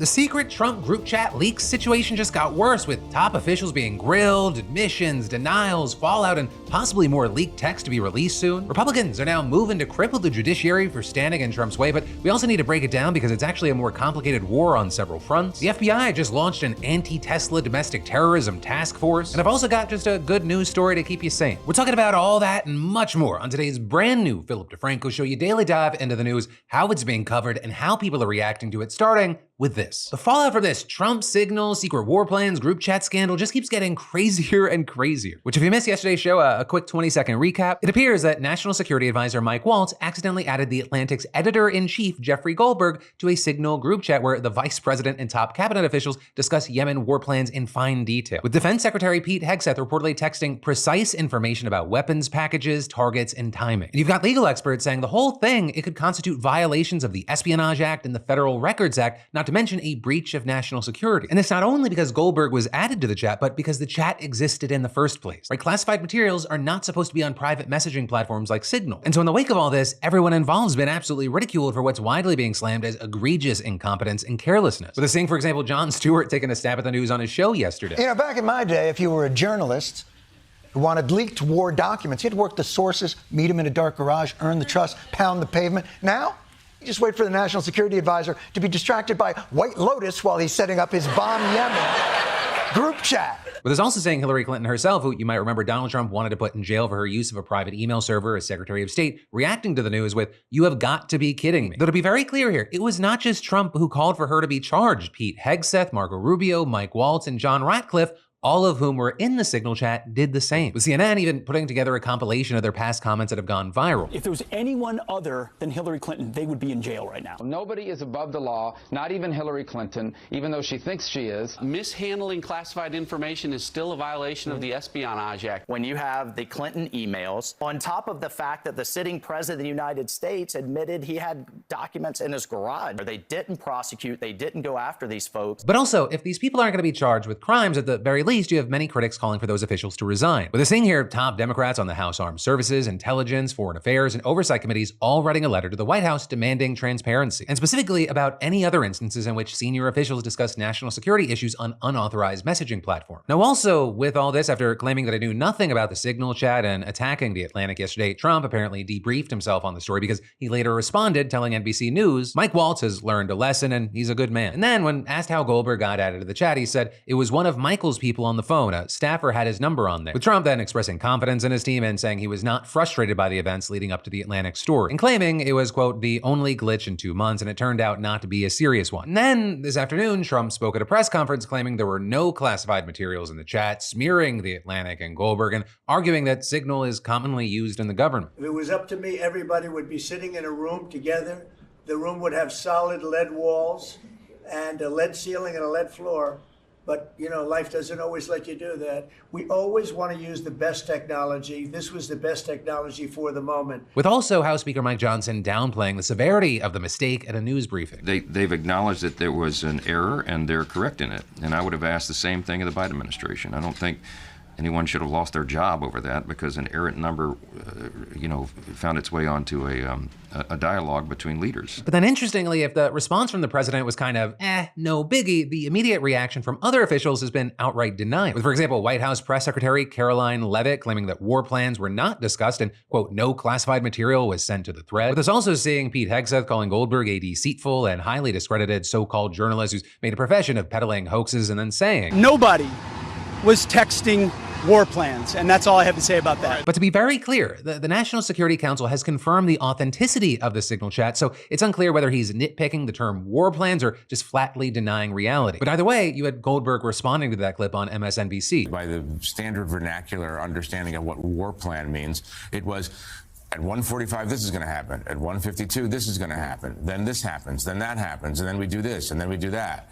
The secret Trump group chat leaks situation just got worse, with top officials being grilled, admissions, denials, fallout, and possibly more leaked text to be released soon. Republicans are now moving to cripple the judiciary for standing in Trump's way, but we also need to break it down because it's actually a more complicated war on several fronts. The FBI just launched an anti-Tesla domestic terrorism task force, and I've also got just a good news story to keep you sane. We're talking about all that and much more on today's brand new Philip DeFranco show. You daily dive into the news, how it's being covered, and how people are reacting to it, starting with this. The fallout from this Trump Signal, secret war plans, group chat scandal just keeps getting crazier and crazier. Which, if you missed yesterday's show, a quick 20-second recap. It appears that National Security Advisor Mike Waltz accidentally added The Atlantic's editor-in-chief Jeffrey Goldberg to a Signal group chat where the vice president and top cabinet officials discuss Yemen war plans in fine detail, with Defense Secretary Pete Hegseth reportedly texting precise information about weapons packages, targets, and timing. And you've got legal experts saying the whole thing, it could constitute violations of the Espionage Act and the Federal Records Act, not to mention a breach of national security. And it's not only because Goldberg was added to the chat, but because the chat existed in the first place. Right? Classified materials are not supposed to be on private messaging platforms like Signal. And so in the wake of all this, everyone involved has been absolutely ridiculed for what's widely being slammed as egregious incompetence and carelessness. With seeing, for example, Jon Stewart taking a stab at the news on his show yesterday. You know, back in my day, if you were a journalist who wanted leaked war documents, you had to work the sources, meet them in a dark garage, earn the trust, pound the pavement. Now, you just wait for the National Security Advisor to be distracted by White Lotus while he's setting up his bomb Yemen group chat. But there's also saying Hillary Clinton herself, who you might remember Donald Trump wanted to put in jail for her use of a private email server as Secretary of State, reacting to the news with, "You have got to be kidding me." Though to be very clear here, it was not just Trump who called for her to be charged. Pete Hegseth, Marco Rubio, Mike Waltz, and John Ratcliffe, all of whom were in the Signal chat, did the same, with CNN even putting together a compilation of their past comments that have gone viral. If there was anyone other than Hillary Clinton, they would be in jail right now. Nobody is above the law, not even Hillary Clinton, even though she thinks she is. Mishandling classified information is still a violation of the Espionage Act. When you have the Clinton emails, on top of the fact that the sitting president of the United States admitted he had documents in his garage, they didn't prosecute, they didn't go after these folks. But also, if these people aren't going to be charged with crimes, at the very least, you have many critics calling for those officials to resign. With seeing here top Democrats on the House Armed Services, Intelligence, Foreign Affairs, and Oversight Committees all writing a letter to the White House demanding transparency, and specifically about any other instances in which senior officials discuss national security issues on unauthorized messaging platforms. Now also, with all this, after claiming that I knew nothing about the Signal chat and attacking The Atlantic yesterday, Trump apparently debriefed himself on the story because he later responded, telling NBC News, Mike Waltz has learned a lesson and he's a good man. And then when asked how Goldberg got added to the chat, he said it was one of Michael's people on the phone. A staffer had his number on there, with Trump then expressing confidence in his team and saying he was not frustrated by the events leading up to the Atlantic story, and claiming it was, quote, the only glitch in 2 months, and it turned out not to be a serious one. And then this afternoon, Trump spoke at a press conference claiming there were no classified materials in the chat, smearing the Atlantic and Goldberg, and arguing that Signal is commonly used in the government. If it was up to me, everybody would be sitting in a room together. The room would have solid lead walls and a lead ceiling and a lead floor. But, you know, life doesn't always let you do that. We always want to use the best technology. This was the best technology for the moment. With also House Speaker Mike Johnson downplaying the severity of the mistake at a news briefing. They've acknowledged that there was an error and they're correcting it. And I would have asked the same thing of the Biden administration. I don't think anyone should have lost their job over that because an errant number, found its way onto a dialogue between leaders. But then interestingly, if the response from the president was kind of, no biggie, the immediate reaction from other officials has been outright denied. With, for example, White House Press Secretary Caroline Leavitt claiming that war plans were not discussed and, quote, no classified material was sent to the thread. With us also seeing Pete Hegseth calling Goldberg a deceitful and highly discredited so-called journalist who's made a profession of peddling hoaxes and then saying, Nobody was texting war plans, and that's all I have to say about that. But to be very clear, the National Security Council has confirmed the authenticity of the Signal chat, so it's unclear whether he's nitpicking the term war plans or just flatly denying reality. But either way, you had Goldberg responding to that clip on MSNBC. By the standard vernacular understanding of what war plan means, it was, at 1:45, this is going to happen. At 1:52, this is going to happen. Then this happens. Then that happens. And then we do this. And then we do that.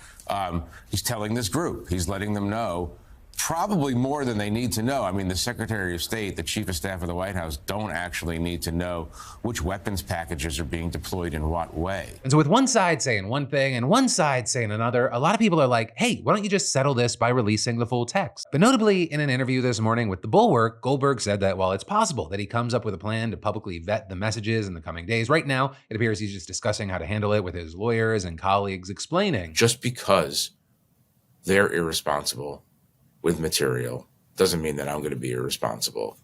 He's telling this group. He's letting them know Probably more than they need to know. I mean, the Secretary of State, the Chief of Staff of the White House don't actually need to know which weapons packages are being deployed in what way. And so with one side saying one thing and one side saying another, a lot of people are like, hey, why don't you just settle this by releasing the full text? But notably, in an interview this morning with The Bulwark, Goldberg said that while it's possible that he comes up with a plan to publicly vet the messages in the coming days, right now, it appears he's just discussing how to handle it with his lawyers and colleagues, explaining. Just because they're irresponsible with material doesn't mean that I'm going to be irresponsible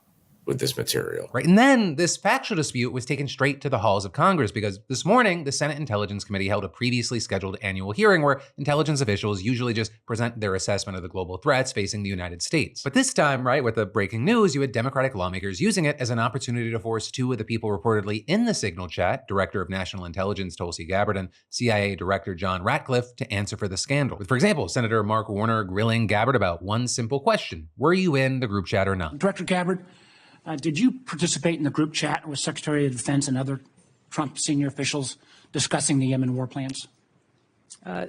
with this material. Right, and then this factual dispute was taken straight to the halls of Congress because this morning, the Senate Intelligence Committee held a previously scheduled annual hearing where intelligence officials usually just present their assessment of the global threats facing the United States. But this time, right, with the breaking news, you had Democratic lawmakers using it as an opportunity to force two of the people reportedly in the Signal chat, Director of National Intelligence Tulsi Gabbard and CIA Director John Ratcliffe, to answer for the scandal. With, for example, Senator Mark Warner grilling Gabbard about one simple question: were you in the group chat or not? Director Gabbard, did you participate in the group chat with Secretary of Defense and other Trump senior officials discussing the Yemen war plans?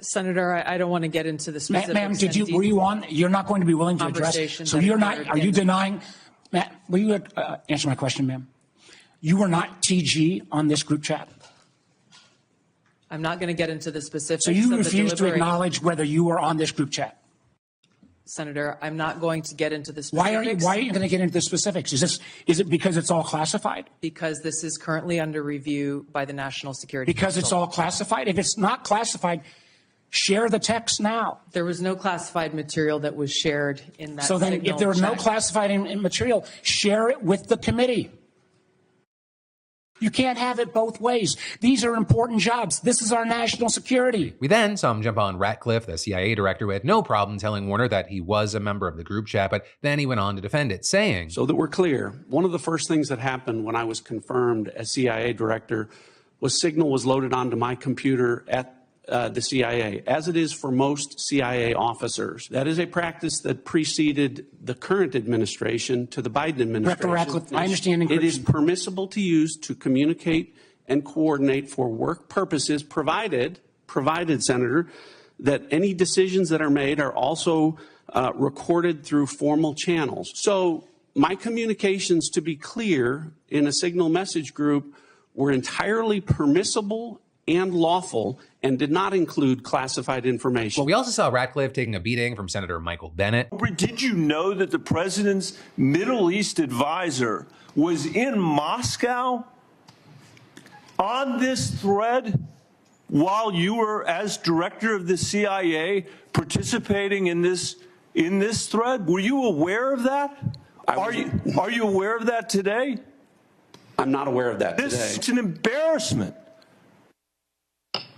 Senator, I don't want to get into the specifics. Ma'am, were you on? You're not going to be willing to address. So you're not, are you denying, Matt, will you answer my question, ma'am? You were not TG on this group chat? I'm not going to get into the specifics. So you refuse to acknowledge whether you were on this group chat? Senator, I'm not going to get into the specifics. Why are you going to get into the specifics? Is it because it's all classified? Because this is currently under review by the National Security Because Council. it's all classified? If it's not classified, share the text now. There was no classified material that was shared in that So then if there was no classified material, share it with the committee. You can't have it both ways. These are important jobs. This is our national security. We then saw him jump on Ratcliffe, the CIA director, who had no problem telling Warner that he was a member of the group chat, but then he went on to defend it, saying, So that we're clear, one of the first things that happened when I was confirmed as CIA director was Signal was loaded onto my computer at the CIA, as it is for most CIA officers. That is a practice that preceded the current administration to the Biden administration. Director Ratcliffe, I understand. It is permissible to use to communicate and coordinate for work purposes, provided, Senator, that any decisions that are made are also recorded through formal channels. So my communications, to be clear, in a Signal message group were entirely permissible and lawful and did not include classified information. Well, we also saw Ratcliffe taking a beating from Senator Michael Bennet. Did you know that the president's Middle East advisor was in Moscow on this thread while you were, as director of the CIA, participating in this thread? Were you aware of that? Are you aware of that today? I'm not aware of that today. It's an embarrassment.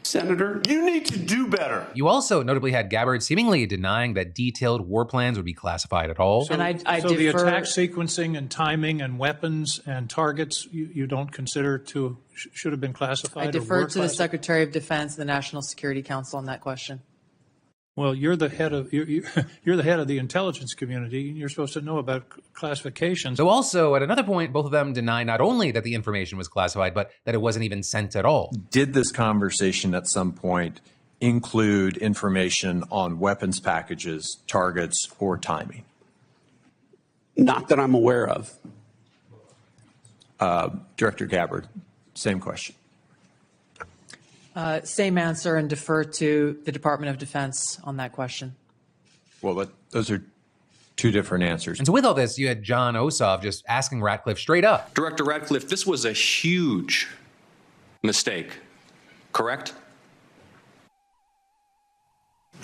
Senator, you need to do better. You also notably had Gabbard seemingly denying that detailed war plans would be classified at all. So, the attack sequencing and timing and weapons and targets you don't consider should have been classified? I defer to the Secretary of Defense, the National Security Council on that question. Well, you're the head of you're the head of the intelligence community. You're supposed to know about classifications. So also, at another point, both of them deny not only that the information was classified, but that it wasn't even sent at all. Did this conversation at some point include information on weapons packages, targets, or timing? Not that I'm aware of. Director Gabbard, same question. Same answer, and defer to the Department of Defense on that question. Well, those are two different answers. And so with all this, you had John Ossoff just asking Ratcliffe straight up. Director Ratcliffe, this was a huge mistake, correct?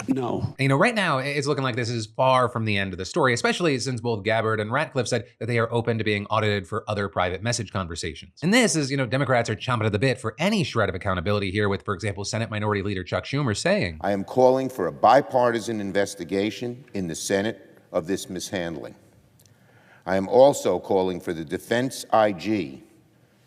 No. And, right now, it's looking like this is far from the end of the story, especially since both Gabbard and Ratcliffe said that they are open to being audited for other private message conversations. And this is, Democrats are chomping at the bit for any shred of accountability here with, for example, Senate Minority Leader Chuck Schumer saying, I am calling for a bipartisan investigation in the Senate of this mishandling. I am also calling for the defense IG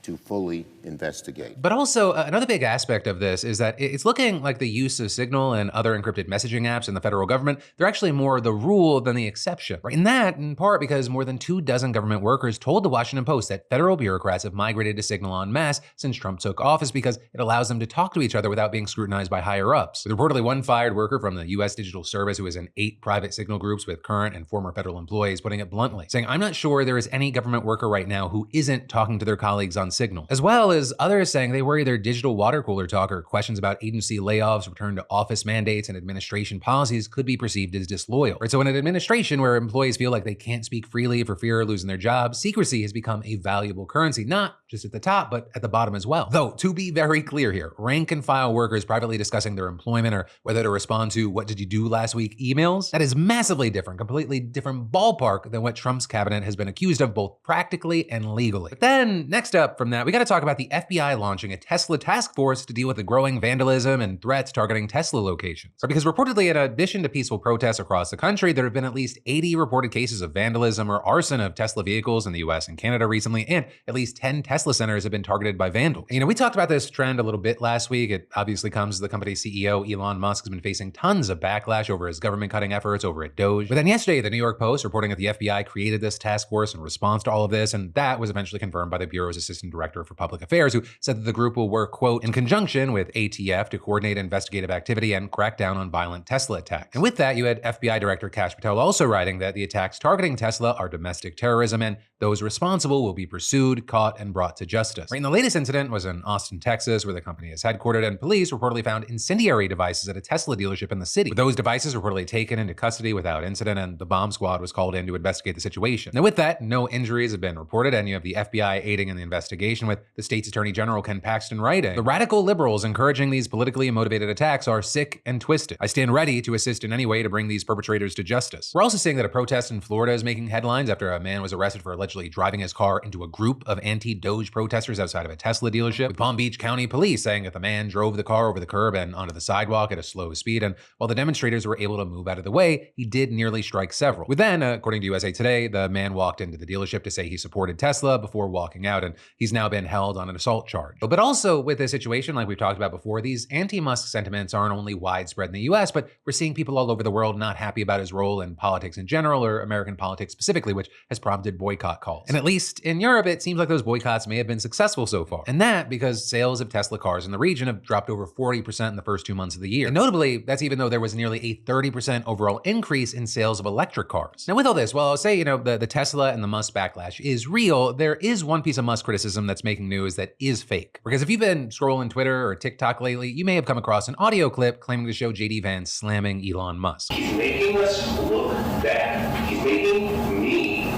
to fully investigate. But also, another big aspect of this is that it's looking like the use of Signal and other encrypted messaging apps in the federal government, they're actually more the rule than the exception. Right? And that, in part, because more than 24 government workers told the Washington Post that federal bureaucrats have migrated to Signal en masse since Trump took office because it allows them to talk to each other without being scrutinized by higher-ups. With reportedly one fired worker from the U.S. Digital Service who is in 8 private Signal groups with current and former federal employees, putting it bluntly, saying, "I'm not sure there is any government worker right now who isn't talking to their colleagues on Signal." As well as others saying they worry their digital water cooler talk or questions about agency layoffs, return to office mandates, and administration policies could be perceived as disloyal. Right, so in an administration where employees feel like they can't speak freely for fear of losing their jobs, secrecy has become a valuable currency, not just at the top, but at the bottom as well. Though, to be very clear here, rank and file workers privately discussing their employment or whether to respond to "what did you do last week" emails, that is massively different, completely different ballpark than what Trump's cabinet has been accused of both practically and legally. But then, next up from that, we gotta talk about the FBI launching a Tesla task force to deal with the growing vandalism and threats targeting Tesla locations. Because reportedly, in addition to peaceful protests across the country, there have been at least 80 reported cases of vandalism or arson of Tesla vehicles in the US and Canada recently, and at least 10 Tesla centers have been targeted by vandals. You know, we talked about this trend a little bit last week. It obviously comes as the company's CEO, Elon Musk, has been facing tons of backlash over his government cutting efforts over at Doge. But then yesterday, the New York Post reporting that the FBI created this task force in response to all of this, and that was eventually confirmed by the Bureau's Assistant Director for Public Affairs, who said that the group will work, quote, "in conjunction with ATF to coordinate investigative activity and crack down on violent Tesla attacks." And with that, you had FBI Director Kash Patel also writing that the attacks targeting Tesla are domestic terrorism and those responsible will be pursued, caught, and brought to justice. Right, and the latest incident was in Austin, Texas, where the company is headquartered, and police reportedly found incendiary devices at a Tesla dealership in the city. With those devices reportedly taken into custody without incident, and the bomb squad was called in to investigate the situation. Now with that, no injuries have been reported, and you have the FBI aiding in the investigation with the state's Attorney General Ken Paxton writing, "The radical liberals encouraging these politically motivated attacks are sick and twisted. I stand ready to assist in any way to bring these perpetrators to justice." We're also seeing that a protest in Florida is making headlines after a man was arrested for allegedly driving his car into a group of anti-Doge protesters outside of a Tesla dealership, with Palm Beach County police saying that the man drove the car over the curb and onto the sidewalk at a slow speed, and while the demonstrators were able to move out of the way, he did nearly strike several. With then, according to USA Today, the man walked into the dealership to say he supported Tesla before walking out, and he's now been held on an assault charge. But also with this situation, like we've talked about before, these anti-Musk sentiments aren't only widespread in the US, but we're seeing people all over the world not happy about his role in politics in general, or American politics specifically, which has prompted boycott calls. And at least in Europe, it seems like those boycotts may have been successful so far. And that because sales of Tesla cars in the region have dropped over 40% in the first 2 months of the year. And notably, that's even though there was nearly a 30% overall increase in sales of electric cars. Now with all this, while I'll say, the Tesla and the Musk backlash is real, there is one piece of Musk criticism that's making news that is fake. Because if you've been scrolling Twitter or TikTok lately, you may have come across an audio clip claiming to show JD Vance slamming Elon Musk. He's making us look bad. He's making me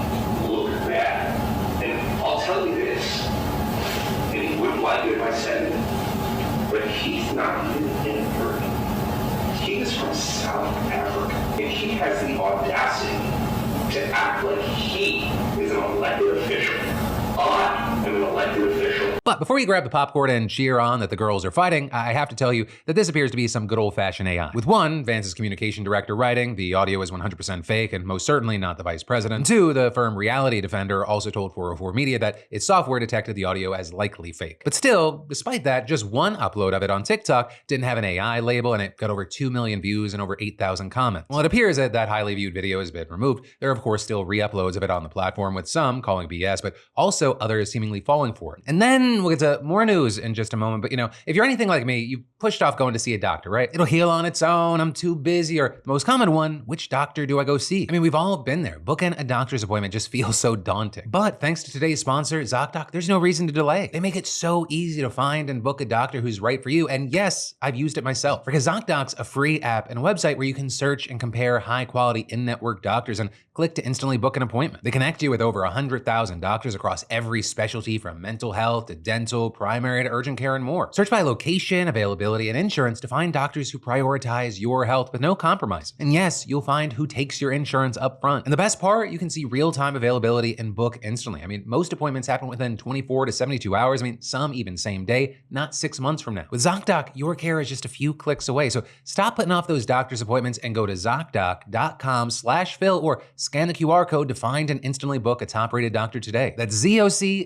look bad. And I'll tell you this, and he wouldn't like it if I said it, but he's not even in America. He is from South Africa, and he has the audacity to act like he is an elected official. I am an elected official. But before you grab the popcorn and cheer on that the girls are fighting, I have to tell you that this appears to be some good old-fashioned AI. With one, Vance's communication director writing, the audio is 100% fake and most certainly not the vice president. And two, the firm Reality Defender also told 404 Media that its software detected the audio as likely fake. But still, despite that, just one upload of it on TikTok didn't have an AI label and it got over 2 million views and over 8,000 comments. Well, it appears that that highly viewed video has been removed. There are of course still re-uploads of it on the platform, with some calling BS, but also others seemingly falling for it. And then we'll get to more news in just a moment, but if you're anything like me, you pushed off going to see a doctor, right? It'll heal on its own, I'm too busy, or the most common one, which doctor do I go see? I mean, we've all been there. Booking a doctor's appointment just feels so daunting. But thanks to today's sponsor, ZocDoc, there's no reason to delay. They make it so easy to find and book a doctor who's right for you, and yes, I've used it myself. Because ZocDoc's a free app and a website where you can search and compare high-quality in-network doctors and click to instantly book an appointment. They connect you with over 100,000 doctors across every specialty, from mental health to dental, primary to urgent care, and more. Search by location, availability, and insurance to find doctors who prioritize your health with no compromise. And yes, you'll find who takes your insurance up front. And the best part, you can see real-time availability and book instantly. I mean, most appointments happen within 24 to 72 hours. I mean, some even same day, not 6 months from now. With ZocDoc, your care is just a few clicks away. So stop putting off those doctor's appointments and go to ZocDoc.com/Phil or scan the QR code to find and instantly book a top-rated doctor today. That's ZocDoc.com/Phil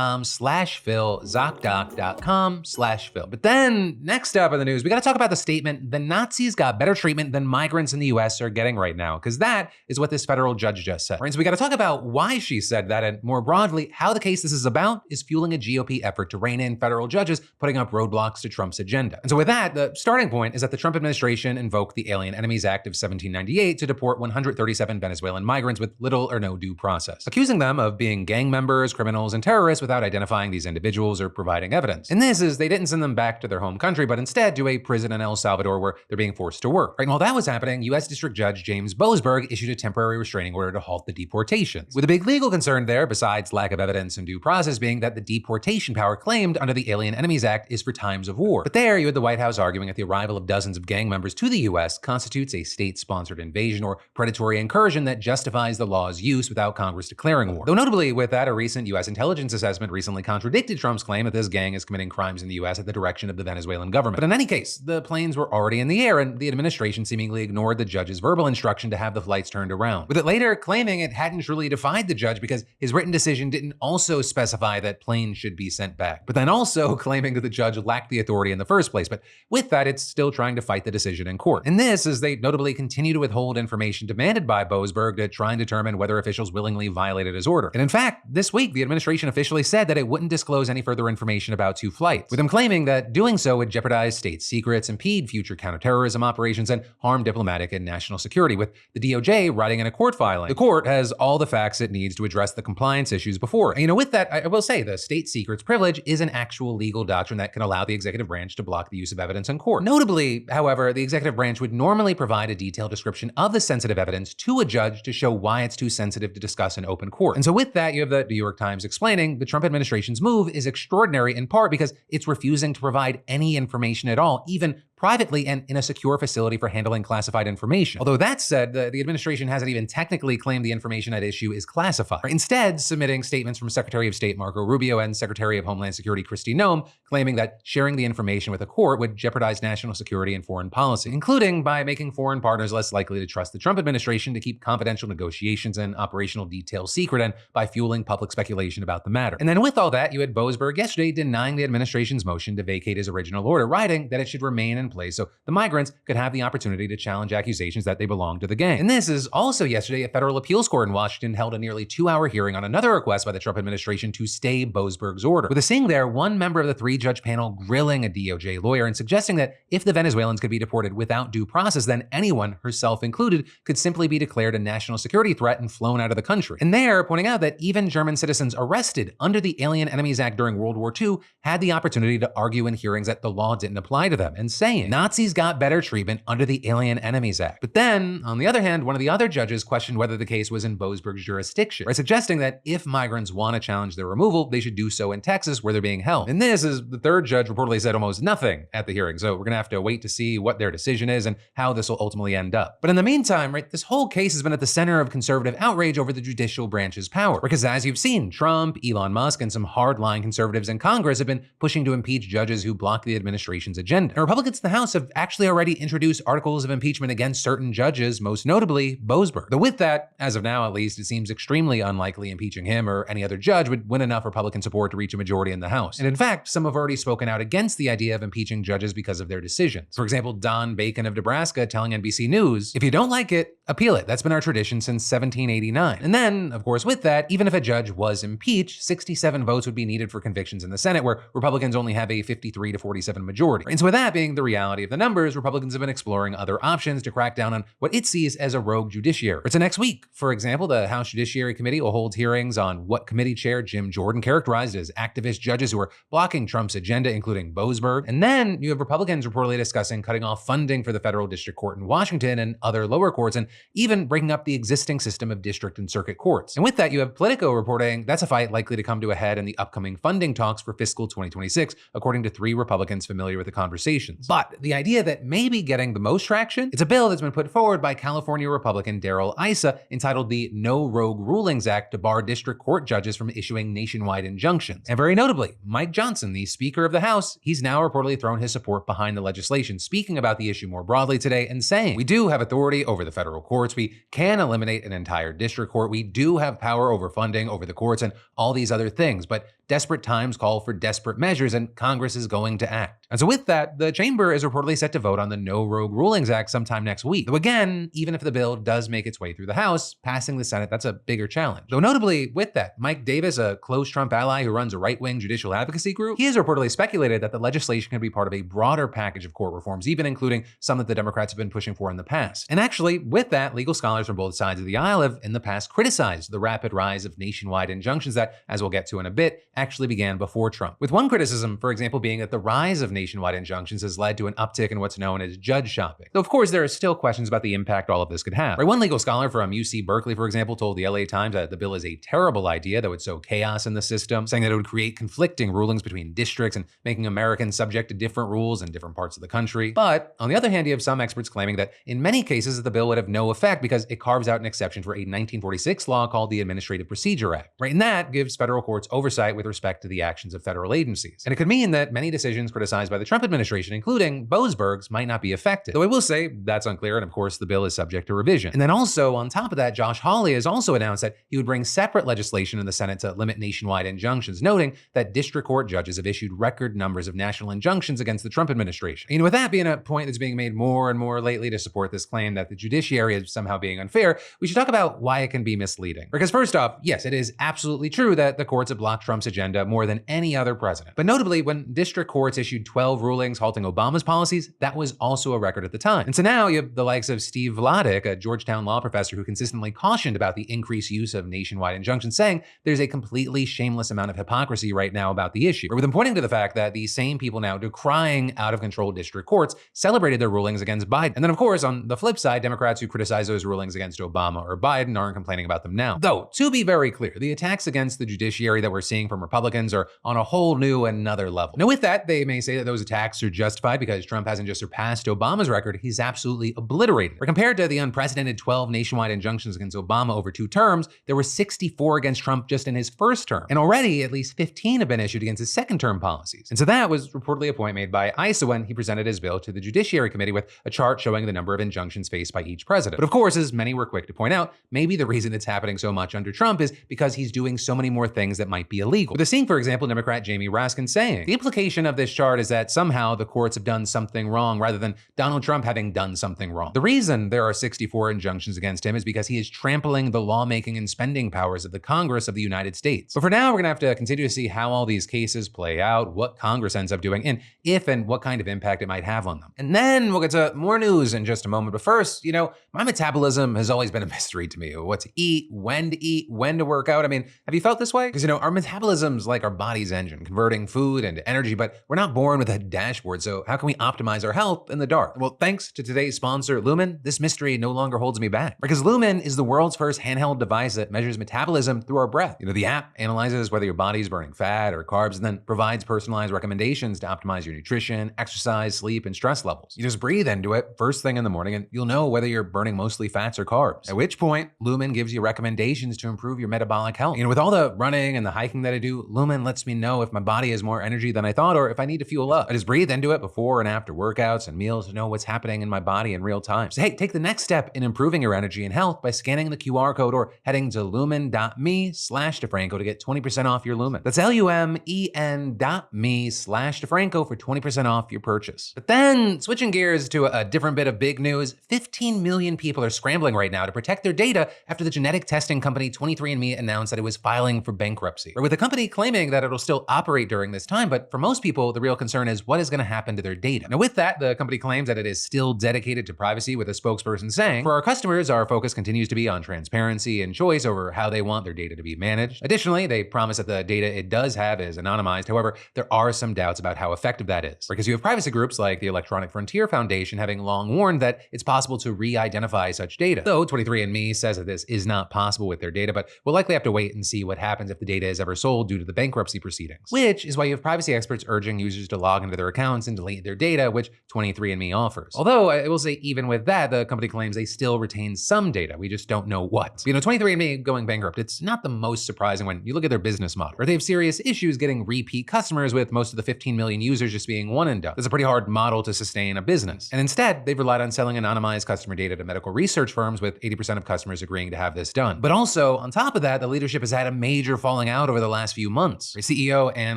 ZocDoc.com/Phil, ZocDoc.com/Phil. But then, next up in the news, we got to talk about the statement, the Nazis got better treatment than migrants in the US are getting right now, because that is what this federal judge just said. Right? So we got to talk about why she said that, and more broadly, how the case this is about is fueling a GOP effort to rein in federal judges putting up roadblocks to Trump's agenda. And so with that, the starting point is that the Trump administration invoked the Alien Enemies Act of 1798 to deport 137 Venezuelan migrants with little or no due process, accusing them of being gang members, criminals, and terrorists without identifying these individuals or providing evidence. And this is, they didn't send them back to their home country, but instead to a prison in El Salvador where they're being forced to work. Right? And while that was happening, U.S. District Judge James Boasberg issued a temporary restraining order to halt the deportations, with a big legal concern there, besides lack of evidence and due process, being that the deportation power claimed under the Alien Enemies Act is for times of war. But there, you had the White House arguing that the arrival of dozens of gang members to the U.S. constitutes a state-sponsored invasion or predatory incursion that justifies the law's use without Congress declaring war. Though notably, with that, a recent U.S. intelligence assessment recently contradicted Trump's claim that this gang is committing crimes in the U.S. at the direction of the Venezuelan government. But in any case, the planes were already in the air, and the administration seemingly ignored the judge's verbal instruction to have the flights turned around, with it later claiming it hadn't truly defied the judge because his written decision didn't also specify that planes should be sent back, but then also claiming that the judge lacked the authority in the first place. But with that, it's still trying to fight the decision in court. And this as they notably continue to withhold information demanded by Boasberg to try and determine whether officials willingly violated his order. And in fact, this week, the administration officially said that it wouldn't disclose any further information about 2 flights, with them claiming that doing so would jeopardize state secrets, impede future counterterrorism operations, and harm diplomatic and national security, with the DOJ writing in a court filing. The court has all the facts it needs to address the compliance issues before. And with that, I will say the state secrets privilege is an actual legal doctrine that can allow the executive branch to block the use of evidence in court. Notably, however, the executive branch would normally provide a detailed description of the sensitive evidence to a judge to show why it's too sensitive to discuss in open court. And so with that, you have the New York Times explaining the Trump administration's move is extraordinary in part because it's refusing to provide any information at all, even privately and in a secure facility for handling classified information. Although that said, the administration hasn't even technically claimed the information at issue is classified, instead submitting statements from Secretary of State Marco Rubio and Secretary of Homeland Security Kristi Noem claiming that sharing the information with a court would jeopardize national security and foreign policy, including by making foreign partners less likely to trust the Trump administration to keep confidential negotiations and operational details secret, and by fueling public speculation about the matter. And then with all that, you had Boasberg yesterday denying the administration's motion to vacate his original order, writing that it should remain in place so the migrants could have the opportunity to challenge accusations that they belong to the gang. And this is also yesterday, a federal appeals court in Washington held a nearly 2-hour hearing on another request by the Trump administration to stay Boasberg's order, with a scene there, one member of the 3-judge panel grilling a DOJ lawyer and suggesting that if the Venezuelans could be deported without due process, then anyone, herself included, could simply be declared a national security threat and flown out of the country. And there, pointing out that even German citizens arrested under the Alien Enemies Act during World War II had the opportunity to argue in hearings that the law didn't apply to them, and saying Nazis got better treatment under the Alien Enemies Act. But then, on the other hand, one of the other judges questioned whether the case was in Boasberg's jurisdiction, by suggesting that if migrants want to challenge their removal, they should do so in Texas where they're being held. And this is the 3rd judge reportedly said almost nothing at the hearing, so we're gonna have to wait to see what their decision is and how this will ultimately end up. But in the meantime, right, this whole case has been at the center of conservative outrage over the judicial branch's power, because as you've seen, Trump, Elon Musk, and some hardline conservatives in Congress have been pushing to impeach judges who block the administration's agenda. And Republicans in the House have actually already introduced articles of impeachment against certain judges, most notably Boasberg. Though with that, as of now at least, it seems extremely unlikely impeaching him or any other judge would win enough Republican support to reach a majority in the House. And in fact, some have already spoken out against the idea of impeaching judges because of their decisions. For example, Don Bacon of Nebraska telling NBC News, if you don't like it, appeal it. That's been our tradition since 1789. And then, of course, with that, even if a judge was impeached, 67 votes would be needed for convictions in the Senate, where Republicans only have a 53 to 47 majority. And so with that being the reality of the numbers, Republicans have been exploring other options to crack down on what it sees as a rogue judiciary. So next week, for example, the House Judiciary Committee will hold hearings on what committee chair Jim Jordan characterized as activist judges who are blocking Trump's agenda, including Boasberg. And then you have Republicans reportedly discussing cutting off funding for the federal district court in Washington and other lower courts, and even breaking up the existing system of district and circuit courts. And with that, you have Politico reporting that's a fight likely to come to a head in the upcoming funding talks for fiscal 2026, according to 3 Republicans familiar with the conversations. But the idea that maybe getting the most traction, it's a bill that's been put forward by California Republican Darrell Issa entitled the No Rogue Rulings Act to bar district court judges from issuing nationwide injunctions. And very notably, Mike Johnson, the Speaker of the House, he's now reportedly thrown his support behind the legislation, speaking about the issue more broadly today and saying, we do have authority over the federal courts, we can eliminate an entire district court, we do have power over funding over the courts and all these other things, but desperate times call for desperate measures, and Congress is going to act. And so with that, the chamber is reportedly set to vote on the No Rogue Rulings Act sometime next week. Though again, even if the bill does make its way through the House, passing the Senate, that's a bigger challenge. Though notably with that, Mike Davis, a close Trump ally who runs a right-wing judicial advocacy group, he has reportedly speculated that the legislation can be part of a broader package of court reforms, even including some that the Democrats have been pushing for in the past. And actually, with that, legal scholars from both sides of the aisle have in the past criticized the rapid rise of nationwide injunctions that, as we'll get to in a bit, actually began before Trump. With one criticism, for example, being that the rise of nationwide injunctions has led to an uptick in what's known as judge shopping. Though of course there are still questions about the impact all of this could have. Right, one legal scholar from UC Berkeley, for example, told the LA Times that the bill is a terrible idea that would sow chaos in the system, saying that it would create conflicting rulings between districts and making Americans subject to different rules in different parts of the country. But on the other hand, you have some experts claiming that in many cases the bill would have no effect because it carves out an exception for a 1946 law called the Administrative Procedure Act. Right, and that gives federal courts oversight with respect to the actions of federal agencies. And it could mean that many decisions criticized by the Trump administration, including Boasberg's, might not be affected. Though I will say that's unclear, and of course the bill is subject to revision. And then also on top of that, Josh Hawley has also announced that he would bring separate legislation in the Senate to limit nationwide injunctions, noting that district court judges have issued record numbers of national injunctions against the Trump administration. And with that being a point that's being made more and more lately to support this claim that the judiciary is somehow being unfair, we should talk about why it can be misleading. Because first off, yes, it is absolutely true that the courts have blocked Trump's agenda more than any other president. But notably, when district courts issued 12 rulings halting Obama's policies, that was also a record at the time. And so now you have the likes of Steve Vladeck, a Georgetown law professor who consistently cautioned about the increased use of nationwide injunctions, saying there's a completely shameless amount of hypocrisy right now about the issue. Or with him pointing to the fact that these same people now decrying out-of-control district courts celebrated their rulings against Biden. And then of course, on the flip side, Democrats who criticize those rulings against Obama or Biden aren't complaining about them now. Though, to be very clear, the attacks against the judiciary that we're seeing from Republicans are on a whole new another level. Now with that, they may say that those attacks are justified because Trump hasn't just surpassed Obama's record, he's absolutely obliterated. Or compared to the unprecedented 12 nationwide injunctions against Obama over 2 terms, there were 64 against Trump just in his first term. And already at least 15 have been issued against his second term policies. And so that was reportedly a point made by Issa when he presented his bill to the Judiciary Committee with a chart showing the number of injunctions faced by each president. But of course, as many were quick to point out, maybe the reason it's happening so much under Trump is because he's doing so many more things that might be illegal. With the same, for example, Democrat Jamie Raskin saying, the implication of this chart is that somehow the courts have done something wrong rather than Donald Trump having done something wrong. The reason there are 64 injunctions against him is because he is trampling the lawmaking and spending powers of the Congress of the United States. But for now, we're gonna have to continue to see how all these cases play out, what Congress ends up doing, and if and what kind of impact it might have on them. And then we'll get to more news in just a moment. But first, my metabolism has always been a mystery to me. What to eat, when to work out. I mean, have you felt this way? Because, our metabolism's like our body's engine, converting food into energy, but we're not born with a dashboard. So how can we optimize our health in the dark? Well, thanks to today's sponsor, Lumen, this mystery no longer holds me back. Because Lumen is the world's first handheld device that measures metabolism through our breath. The app analyzes whether your body's burning fat or carbs and then provides personalized recommendations to optimize your nutrition, exercise, sleep, and stress levels. You just breathe into it first thing in the morning and you'll know whether you're burning mostly fats or carbs. At which point, Lumen gives you recommendations to improve your metabolic health. With all the running and the hiking that I do, Lumen lets me know if my body has more energy than I thought or if I need to fuel up. I just breathe into it before and after workouts and meals to know what's happening in my body in real time. So hey, take the next step in improving your energy and health by scanning the QR code or heading to lumen.me/DeFranco to get 20% off your Lumen. That's lumen.me/DeFranco for 20% off your purchase. But then switching gears to a different bit of big news, 15 million people are scrambling right now to protect their data after the genetic testing company 23andMe announced that it was filing for bankruptcy. Or with the company claiming that it'll still operate during this time, but for most people, the real concern is what is going to happen to their data. Now with that, the company claims that it is still dedicated to privacy, with a spokesperson saying, for our customers, our focus continues to be on transparency and choice over how they want their data to be managed. Additionally, they promise that the data it does have is anonymized. However, there are some doubts about how effective that is. Because you have privacy groups like the Electronic Frontier Foundation having long warned that it's possible to re-identify such data. Though 23andMe says that this is not possible with their data, but we'll likely have to wait and see what happens if the data is ever sold due to the bankruptcy proceedings. Which is why you have privacy experts urging users to log into their accounts and delete their data, which 23andMe offers. Although I will say even with that, the company claims they still retain some data. We just don't know what. 23andMe going bankrupt, it's not the most surprising when you look at their business model, or they have serious issues getting repeat customers, with most of the 15 million users just being one and done. That's a pretty hard model to sustain a business. And instead, they've relied on selling anonymized customer data to medical research firms, with 80% of customers agreeing to have this done. But also, on top of that, the leadership has had a major falling out over the last few few months. The CEO, Ann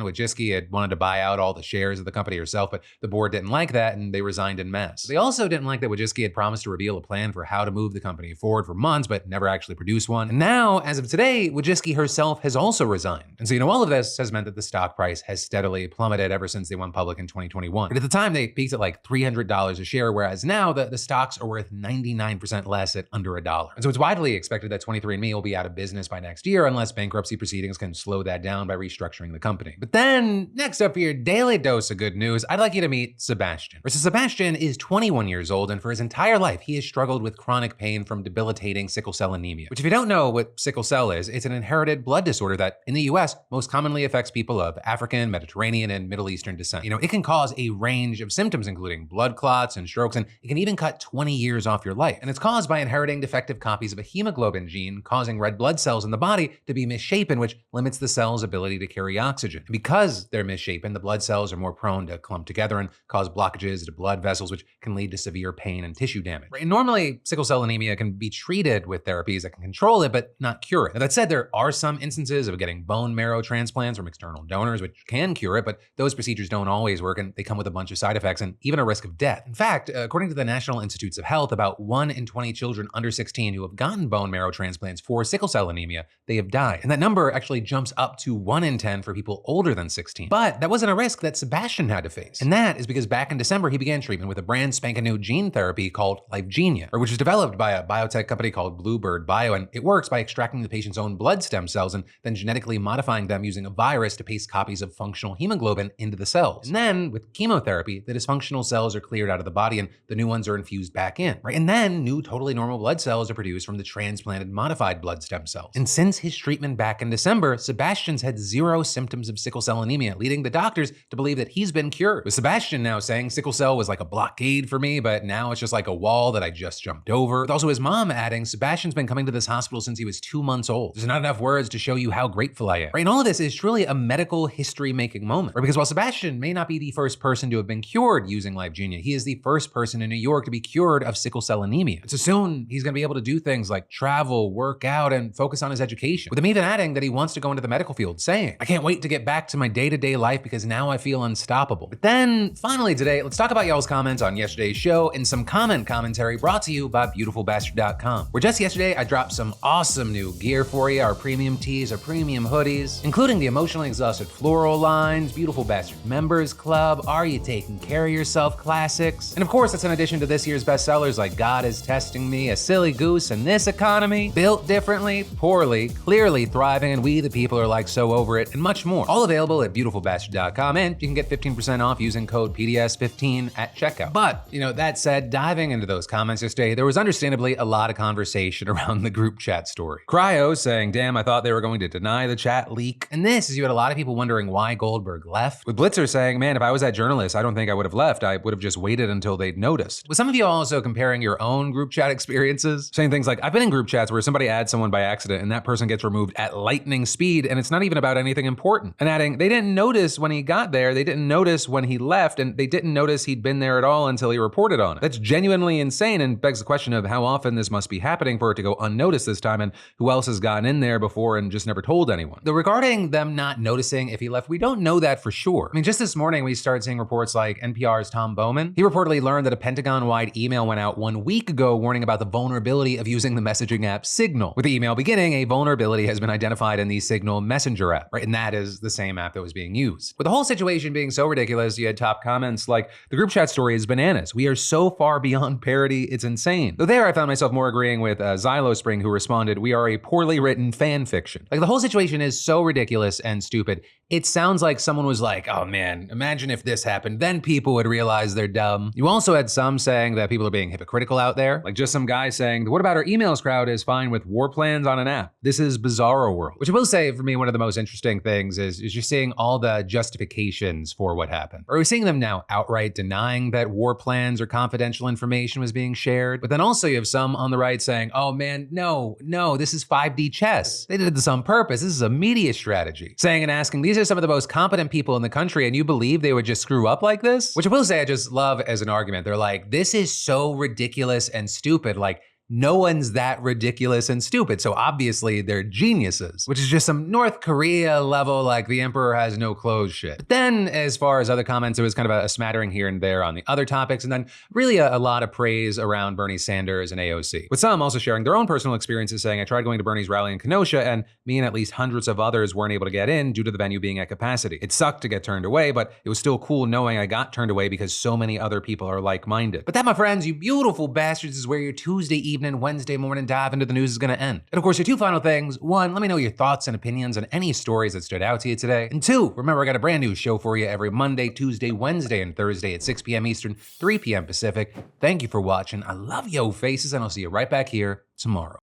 Wojcicki, had wanted to buy out all the shares of the company herself, but the board didn't like that and they resigned en masse. They also didn't like that Wojcicki had promised to reveal a plan for how to move the company forward for months, but never actually produced one. And now, as of today, Wojcicki herself has also resigned. And so, all of this has meant that the stock price has steadily plummeted ever since they went public in 2021. But at the time, they peaked at like $300 a share, whereas now the stocks are worth 99% less at under $1. And so it's widely expected that 23andMe will be out of business by next year unless bankruptcy proceedings can slow that down by restructuring the company. But then, next up for your daily dose of good news, I'd like you to meet Sebastian. So Sebastian is 21 years old, and for his entire life, he has struggled with chronic pain from debilitating sickle cell anemia, which if you don't know what sickle cell is, it's an inherited blood disorder that in the US most commonly affects people of African, Mediterranean, and Middle Eastern descent. It can cause a range of symptoms, including blood clots and strokes, and it can even cut 20 years off your life. And it's caused by inheriting defective copies of a hemoglobin gene, causing red blood cells in the body to be misshapen, which limits the cell's ability to carry oxygen. And because they're misshapen, the blood cells are more prone to clump together and cause blockages to blood vessels, which can lead to severe pain and tissue damage. And normally, sickle cell anemia can be treated with therapies that can control it, but not cure it. Now, that said, there are some instances of getting bone marrow transplants from external donors, which can cure it, but those procedures don't always work, and they come with a bunch of side effects and even a risk of death. In fact, according to the National Institutes of Health, about 1 in 20 children under 16 who have gotten bone marrow transplants for sickle cell anemia, they have died. And that number actually jumps up to 1 in 10 for people older than 16. But that wasn't a risk that Sebastian had to face. And that is because back in December, he began treatment with a brand spanking new gene therapy called Lyfgenia, which was developed by a biotech company called Bluebird Bio, and it works by extracting the patient's own blood stem cells and then genetically modifying them using a virus to paste copies of functional hemoglobin into the cells. And then, with chemotherapy, the dysfunctional cells are cleared out of the body and the new ones are infused back in, right? And then, new totally normal blood cells are produced from the transplanted modified blood stem cells. And since his treatment back in December, Sebastian's had 0 symptoms of sickle cell anemia, leading the doctors to believe that he's been cured. With Sebastian now saying sickle cell was like a blockade for me, but now it's just like a wall that I just jumped over. With also his mom adding, Sebastian's been coming to this hospital since he was 2 months old. There's not enough words to show you how grateful I am. Right? And all of this is truly a medical history-making moment. Right? Because while Sebastian may not be the first person to have been cured using Lyfgenia, he is the first person in New York to be cured of sickle cell anemia. So soon, he's gonna be able to do things like travel, work out, and focus on his education. With him even adding that he wants to go into the medical field, saying, "I can't wait to get back to my day-to-day life because now I feel unstoppable." But then, finally today, let's talk about y'all's comments on yesterday's show and some commentary brought to you by beautifulbastard.com. Where just yesterday, I dropped some awesome new gear for you, our premium tees, our premium hoodies, including the Emotionally Exhausted floral lines, Beautiful Bastard Members Club, Are You Taking Care of Yourself classics. And of course, that's in addition to this year's bestsellers like God Is Testing Me, A Silly Goose in This Economy, Built Differently, Poorly, Clearly Thriving, and We the People Are Like So Over It, and much more. All available at beautifulbastard.com, and you can get 15% off using code PDS15 at checkout. But, that said, diving into those comments yesterday, there was understandably a lot of conversation around the group chat story. Cryo saying, damn, I thought they were going to deny the chat leak. And this is you had a lot of people wondering why Goldberg left. With Blitzer saying, man, if I was that journalist, I don't think I would have left. I would have just waited until they'd noticed. With some of you also comparing your own group chat experiences, saying things like, I've been in group chats where somebody adds someone by accident and that person gets removed at lightning speed and it's not even about anything important. And adding, they didn't notice when he got there, they didn't notice when he left, and they didn't notice he'd been there at all until he reported on it. That's genuinely insane and begs the question of how often this must be happening for it to go unnoticed this time, and who else has gotten in there before and just never told anyone. Though regarding them not noticing if he left, we don't know that for sure. I mean, just this morning we started seeing reports like NPR's Tom Bowman. He reportedly learned that a Pentagon-wide email went out 1 week ago warning about the vulnerability of using the messaging app Signal. With the email beginning, a vulnerability has been identified in the Signal Messenger app, right? And that is the same app that was being used. With the whole situation being so ridiculous, you had top comments like, the group chat story is bananas. We are so far beyond parody, it's insane. Though there I found myself more agreeing with Xylospring, who responded, we are a poorly written fan fiction. Like, the whole situation is so ridiculous and stupid. It sounds like someone was like, oh man, imagine if this happened, then people would realize they're dumb. You also had some saying that people are being hypocritical out there. Like just some guy saying, the what about our emails crowd is fine with war plans on an app. This is bizarro world. Which I will say, for me, one of the most interesting things is you're seeing all the justifications for what happened. Or we're seeing them now outright denying that war plans or confidential information was being shared. But then also you have some on the right saying, oh man, no, this is 5D chess. They did this on purpose. This is a media strategy. Saying and asking, these are some of the most competent people in the country and you believe they would just screw up like this? Which I will say I just love as an argument. They're like, this is so ridiculous and stupid. Like, no one's that ridiculous and stupid, so obviously they're geniuses, which is just some North Korea level, like the emperor has no clothes shit. But then, as far as other comments, it was kind of a smattering here and there on the other topics, and then really a lot of praise around Bernie Sanders and AOC. With some also sharing their own personal experiences, saying, I tried going to Bernie's rally in Kenosha, and me and at least hundreds of others weren't able to get in due to the venue being at capacity. It sucked to get turned away, but it was still cool knowing I got turned away because so many other people are like-minded. But that, my friends, you beautiful bastards, is where your Tuesday evening, Wednesday morning dive into the news is gonna end. And of course, your two final things. One, let me know your thoughts and opinions on any stories that stood out to you today. And two, remember I got a brand new show for you every Monday, Tuesday, Wednesday, and Thursday at 6 p.m. Eastern, 3 p.m. Pacific. Thank you for watching. I love yo faces, and I'll see you right back here tomorrow.